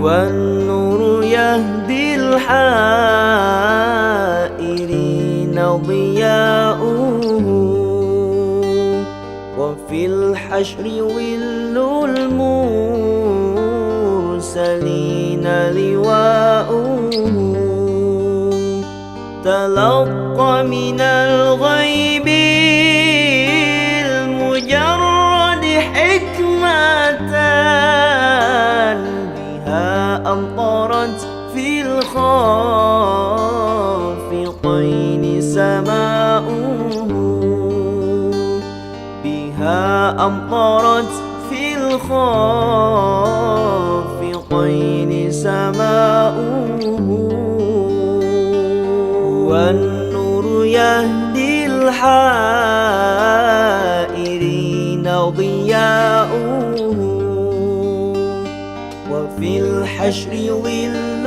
والنور يهدي الحائرين ضياؤه وفي الحشر ول المرسلين لواؤه تلقى من الغيب المجرد حكمة بها أمطرت في الخافقين سماؤه بها أمطرت في الخافقين سماؤه والنور يهدي الحائرين ضياؤه وفي الحشر ظل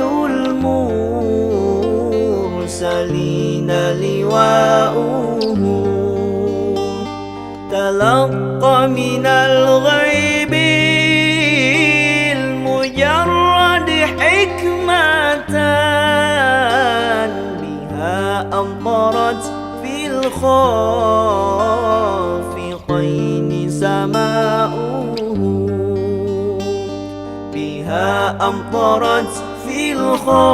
المرسلين لواؤه تلقى من الغيب المجرد حكمة بها أمطرت في الخافقين سماؤه بها أمطرت في الخافقين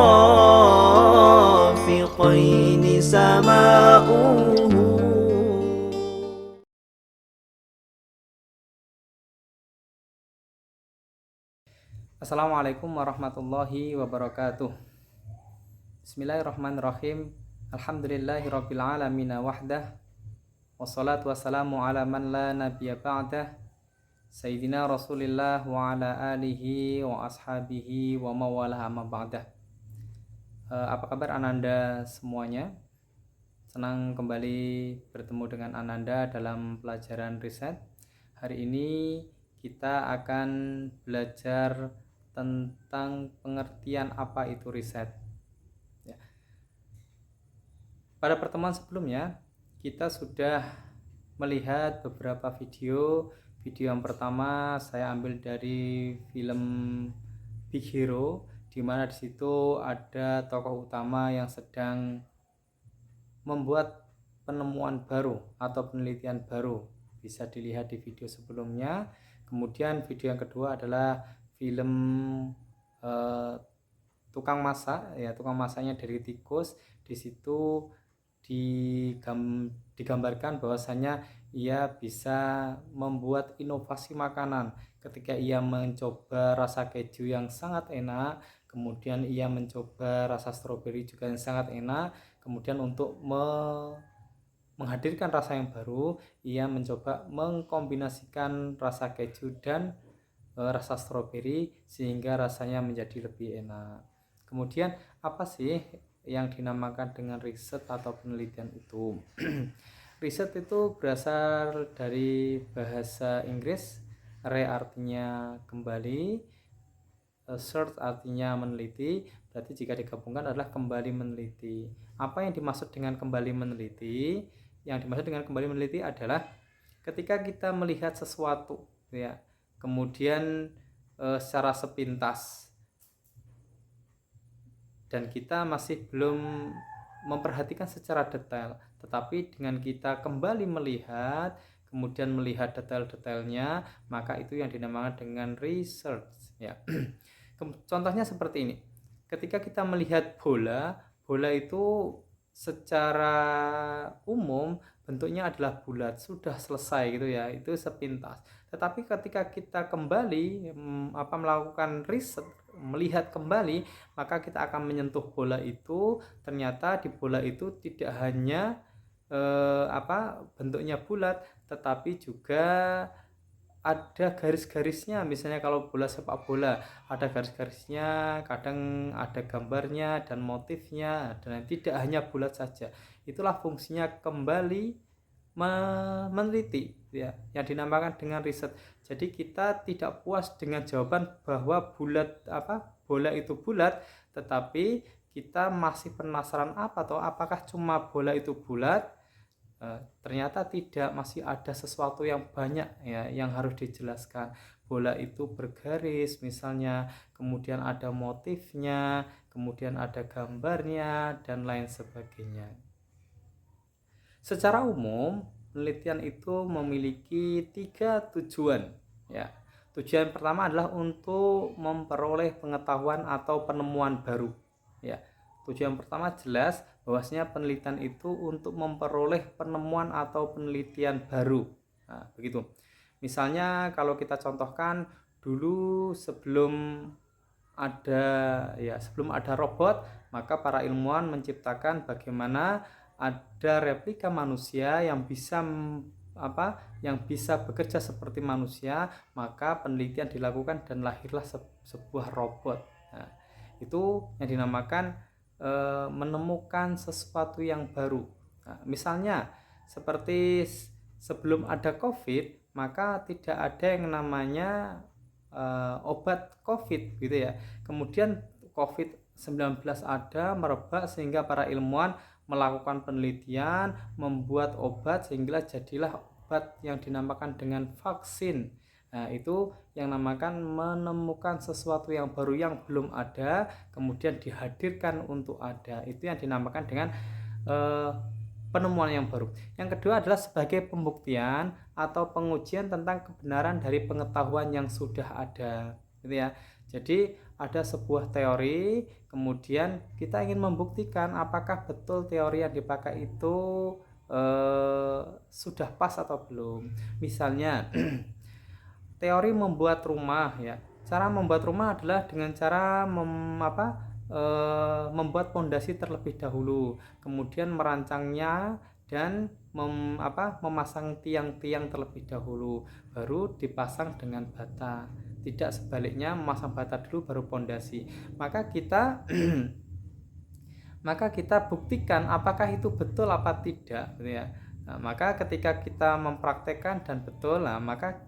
سماؤه. Assalamualaikum warahmatullahi wabarakatuh. Bismillahirrahmanirrahim. Alhamdulillahirabbil alamin wahdah. Wassalatu wassalamu ala man la nabiyya ba'dah. Sayyidina Rasulillah wa ala alihi wa ashabihi wa mawalah amma ba'dah. Apa kabar Ananda semuanya? Senang kembali bertemu dengan Ananda dalam pelajaran riset. Hari ini kita akan belajar tentang pengertian apa itu riset. Ya. Pada pertemuan sebelumnya kita sudah melihat beberapa video. Video yang pertama saya ambil dari film Big Hero, di mana di situ ada tokoh utama yang sedang membuat penemuan baru atau penelitian baru. Bisa dilihat di video sebelumnya. Kemudian video yang kedua adalah film tukang masak, ya, tukang masaknya dari tikus. Di situ digambarkan bahwasanya ia bisa membuat inovasi makanan ketika ia mencoba rasa keju yang sangat enak, kemudian ia mencoba rasa stroberi juga yang sangat enak, kemudian untuk menghadirkan rasa yang baru, ia mencoba mengkombinasikan rasa keju dan rasa stroberi sehingga rasanya menjadi lebih enak. Kemudian apa sih yang dinamakan dengan riset atau penelitian itu? Riset itu berasal dari bahasa Inggris. Re artinya kembali, search artinya meneliti. Berarti jika digabungkan adalah kembali meneliti. Apa yang dimaksud dengan kembali meneliti? Yang dimaksud dengan kembali meneliti adalah ketika kita melihat sesuatu, ya, kemudian secara sepintas dan kita masih belum memperhatikan secara detail, tetapi dengan kita kembali melihat, kemudian melihat detail-detailnya, maka itu yang dinamakan dengan research, ya. Contohnya seperti ini. Ketika kita melihat bola itu secara umum bentuknya adalah bulat, sudah selesai gitu ya, itu sepintas. Tetapi ketika kita kembali melakukan riset, melihat kembali, maka kita akan menyentuh bola itu. Ternyata di bola itu tidak hanya bentuknya bulat, tetapi juga ada garis-garisnya. Misalnya kalau bola sepak bola ada garis-garisnya, kadang ada gambarnya dan motifnya, dan tidak hanya bulat saja. Itulah fungsinya kembali meneliti, ya, yang dinamakan dengan riset. Jadi kita tidak puas dengan jawaban bahwa bola itu bulat, tetapi kita masih penasaran apakah cuma bola itu bulat, ternyata tidak, masih ada sesuatu yang banyak ya yang harus dijelaskan. Bola itu bergaris misalnya, kemudian ada motifnya, kemudian ada gambarnya dan lain sebagainya. Secara umum penelitian itu memiliki 3 tujuan ya. Tujuan pertama adalah untuk memperoleh pengetahuan atau penemuan baru ya. Tujuan pertama jelas bahwasanya penelitian itu untuk memperoleh penemuan atau penelitian baru. Nah, begitu. Misalnya kalau kita contohkan dulu sebelum ada robot, maka para ilmuwan menciptakan bagaimana ada replika manusia yang bisa yang bisa bekerja seperti manusia, maka penelitian dilakukan dan lahirlah sebuah robot. Nah, itu yang dinamakan menemukan sesuatu yang baru. Nah, misalnya seperti sebelum ada COVID, maka tidak ada yang namanya obat COVID gitu ya. Kemudian COVID-19 ada merebak sehingga para ilmuwan melakukan penelitian, membuat obat sehingga jadilah obat yang dinamakan dengan vaksin. Nah, itu yang namakan menemukan sesuatu yang baru yang belum ada, kemudian dihadirkan untuk ada. Itu yang dinamakan dengan penemuan yang baru. Yang kedua adalah sebagai pembuktian atau pengujian tentang kebenaran dari pengetahuan yang sudah ada, gitu ya. Jadi ada sebuah teori, kemudian kita ingin membuktikan apakah betul teori yang dipakai itu sudah pas atau belum. Misalnya teori membuat rumah ya. Cara membuat rumah adalah dengan cara membuat pondasi terlebih dahulu, kemudian merancangnya dan memasang tiang-tiang terlebih dahulu, baru dipasang dengan bata. Tidak sebaliknya, memasang bata dulu baru pondasi. Maka kita buktikan apakah itu betul apa tidak, gitu ya. Nah, maka ketika kita mempraktekkan dan betul, nah maka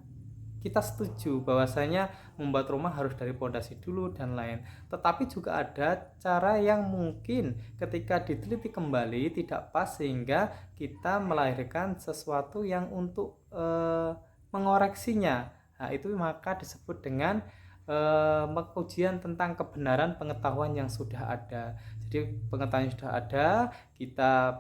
kita setuju bahwasanya membuat rumah harus dari pondasi dulu dan lain. Tetapi juga ada cara yang mungkin ketika diteliti kembali tidak pas sehingga kita melahirkan sesuatu yang untuk mengoreksinya. Nah, itu maka disebut dengan pengujian tentang kebenaran pengetahuan yang sudah ada. Jadi pengetahuan yang sudah ada, kita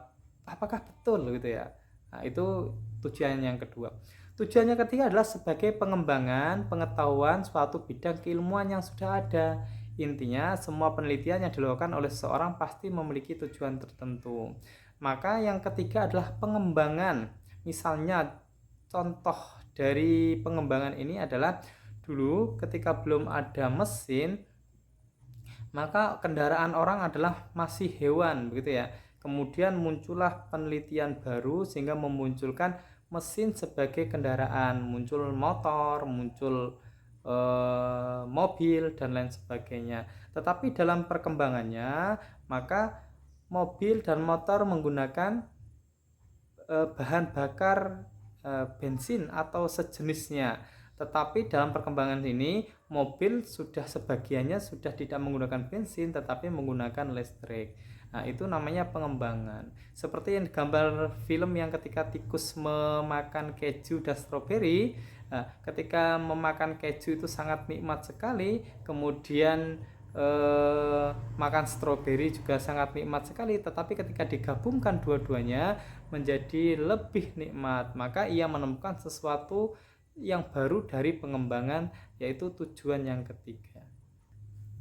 apakah betul gitu ya. Nah, itu tujuan yang kedua. Tujuannya ketiga adalah sebagai pengembangan pengetahuan suatu bidang keilmuan yang sudah ada. Intinya semua penelitian yang dilakukan oleh seseorang pasti memiliki tujuan tertentu. Maka yang ketiga adalah pengembangan. Misalnya contoh dari pengembangan ini adalah dulu ketika belum ada mesin, maka kendaraan orang adalah masih hewan begitu ya. Kemudian muncullah penelitian baru sehingga memunculkan mesin sebagai kendaraan, muncul motor, muncul mobil dan lain sebagainya. Tetapi dalam perkembangannya, maka mobil dan motor menggunakan bahan bakar bensin atau sejenisnya. Tetapi dalam perkembangan ini, mobil sebagiannya sudah tidak menggunakan bensin tetapi menggunakan listrik. Nah, itu namanya pengembangan. Seperti yang gambar film yang ketika tikus memakan keju dan stroberi. Nah, ketika memakan keju itu sangat nikmat sekali, kemudian makan stroberi juga sangat nikmat sekali, tetapi ketika digabungkan dua-duanya menjadi lebih nikmat, maka ia menemukan sesuatu yang baru dari pengembangan, yaitu tujuan yang ketiga.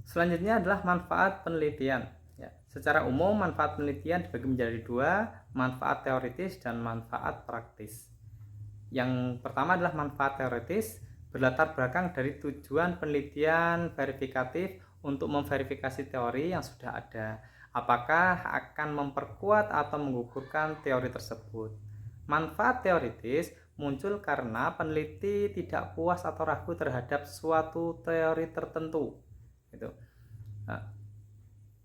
Selanjutnya adalah manfaat penelitian. Ya, secara umum manfaat penelitian dibagi menjadi dua, manfaat teoritis dan manfaat praktis. Yang pertama adalah manfaat teoritis, berlatar belakang dari tujuan penelitian verifikatif untuk memverifikasi teori yang sudah ada, apakah akan memperkuat atau menggugurkan teori tersebut. Manfaat teoritis muncul karena peneliti tidak puas atau ragu terhadap suatu teori tertentu. Gitu. Nah,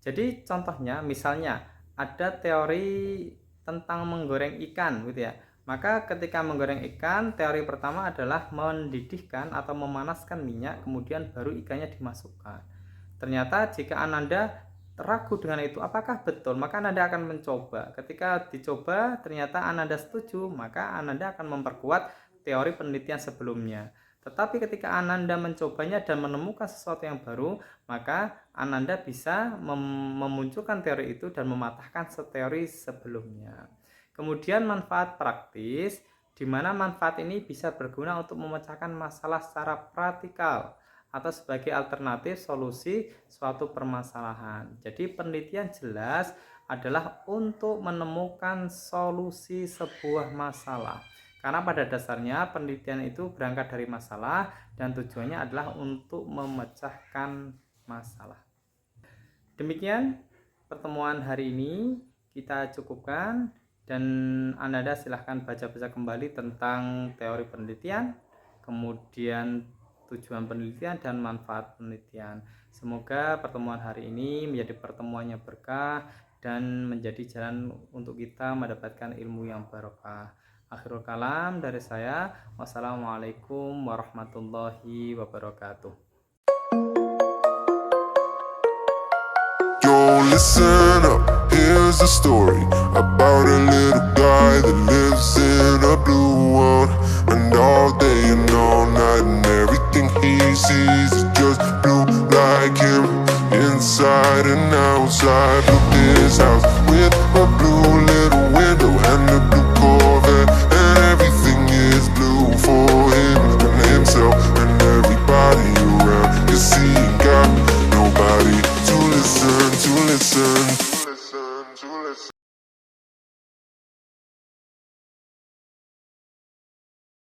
jadi contohnya misalnya ada teori tentang menggoreng ikan, gitu ya. Maka ketika menggoreng ikan, teori pertama adalah mendidihkan atau memanaskan minyak, kemudian baru ikannya dimasukkan. Ternyata jika Ananda ragu dengan itu apakah betul, maka Ananda akan mencoba. Ketika dicoba ternyata Ananda setuju, maka Ananda akan memperkuat teori penelitian sebelumnya. Tetapi ketika Ananda mencobanya dan menemukan sesuatu yang baru, maka Ananda bisa memunculkan teori itu dan mematahkan teori sebelumnya. Kemudian manfaat praktis, di mana manfaat ini bisa berguna untuk memecahkan masalah secara praktikal atau sebagai alternatif solusi suatu permasalahan. Jadi penelitian jelas adalah untuk menemukan solusi sebuah masalah. Karena pada dasarnya penelitian itu berangkat dari masalah dan tujuannya adalah untuk memecahkan masalah. Demikian pertemuan hari ini kita cukupkan, dan Ananda silahkan baca-baca kembali tentang teori penelitian, kemudian tujuan penelitian dan manfaat penelitian. Semoga pertemuan hari ini menjadi pertemuan yang berkah dan menjadi jalan untuk kita mendapatkan ilmu yang barokah. Akhirul kalam dari saya. Wassalamualaikum warahmatullahi wabarakatuh. Yo, listen up, here's a story about a little guy that lives in a blue world. And all day and all night and everything he sees is just blue like him, inside and outside.